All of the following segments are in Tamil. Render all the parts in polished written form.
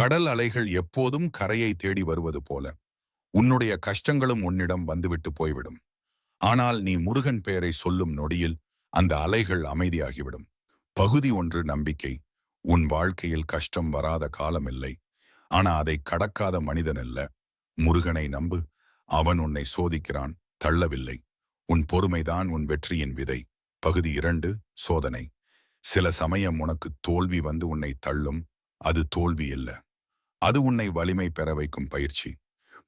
கடல் அலைகள் எப்போதும் கரையை தேடி வருவது போல உன்னுடைய கஷ்டங்களும் உன்னிடம் வந்துவிட்டு போய்விடும். ஆனால் நீ முருகன் பெயரை சொல்லும் நொடியில் அந்த அலைகள் அமைதியாகிவிடும். பகுதி 1 நம்பிக்கை. உன் வாழ்க்கையில் கஷ்டம் வராத காலமில்லை. ஆனா அதை கடக்காத மனிதன் அல்ல. முருகனை நம்பு. அவன் உன்னை சோதிக்கிறான், தள்ளவில்லை. உன் பொறுமைதான் உன் வெற்றியின் விதை. பகுதி 2 சோதனை. சில சமயம் உனக்கு தோல்வி வந்து உன்னை தள்ளும். அது தோல்வி இல்ல. அது உன்னை வலிமை பெற வைக்கும் பயிற்சி.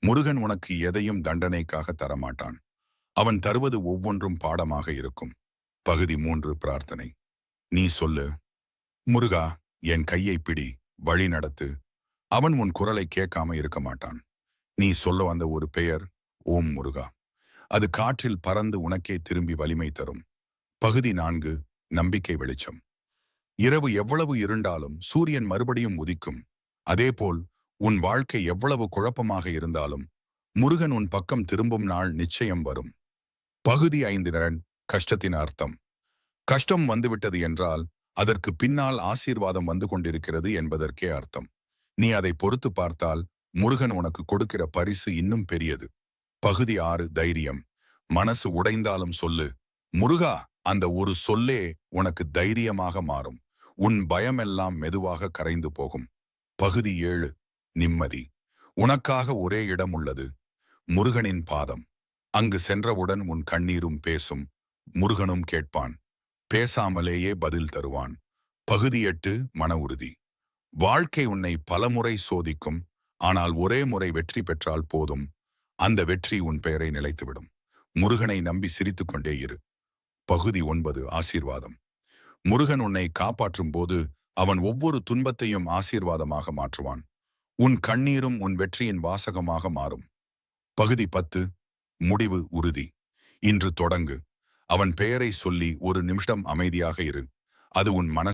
முருகன் உனக்கு எதையும் தண்டனைக்காக தரமாட்டான். அவன் தருவது ஒவ்வொன்றும் பாடமாக இருக்கும். பகுதி 3 பிரார்த்தனை. நீ சொல்லு, முருகா, என் கையை பிடி, வழி நடத்து. அவன் உன் குரலை கேட்காம இருக்க மாட்டான். நீ சொல்ல வந்த ஒரு பெயர், ஓம் முருகா. அது காற்றில் பறந்து உனக்கே திரும்பி வலிமை தரும். பகுதி 4 நம்பிக்கை வெளிச்சம். இரவு எவ்வளவு இருண்டாலும் சூரியன் மறுபடியும் உதிக்கும். அதேபோல் உன் வாழ்க்கை எவ்வளவு குழப்பமாக இருந்தாலும் முருகன் உன் பக்கம் திரும்பும் நாள் நிச்சயம் வரும். பகுதி 5 கஷ்டத்தின் அர்த்தம். கஷ்டம் வந்துவிட்டது என்றால் அதற்கு பின்னால் ஆசீர்வாதம் வந்து கொண்டிருக்கிறது என்பதற்கே அர்த்தம். நீ அதை பொறுத்து பார்த்தால் முருகன் உனக்கு கொடுக்கிற பரிசு இன்னும் பெரியது. பகுதி 6 தைரியம். மனசு உடைந்தாலும் சொல்லு, முருகா. அந்த ஒரு சொல்லே உனக்கு தைரியமாக மாறும். உன் பயமெல்லாம் மெதுவாக கரைந்து போகும். பகுதி 7 நிம்மதி. உனக்காக ஒரே இடம் உள்ளது, முருகனின் பாதம். அங்கு சென்றவுடன் உன் கண்ணீரும் பேசும், முருகனும் கேட்பான். பேசாமலேயே பதில் தருவான். பகுதி 8 மன உறுதி. வாழ்க்கை உன்னை பலமுறை சோதிக்கும். ஆனால் ஒரே முறை வெற்றி பெற்றால் போதும். அந்த வெற்றி உன் பெயரை நிலைத்துவிடும். முருகனை நம்பி சிரித்துக்கொண்டே இரு. பகுதி 9 ஆசீர்வாதம். முருகன் உன்னை காப்பாற்றும் போது அவன் ஒவ்வொரு துன்பத்தையும் ஆசீர்வாதமாக மாற்றுவான். உன் கண்ணீரும் உன் வெற்றியின் வாசகமாக மாறும். பகுதி 10 முடிவு உறுதி. இன்று தொடங்கு. அவன் பெயரை சொல்லி ஒரு நிமிஷம் அமைதியாக இரு. அது உன் மன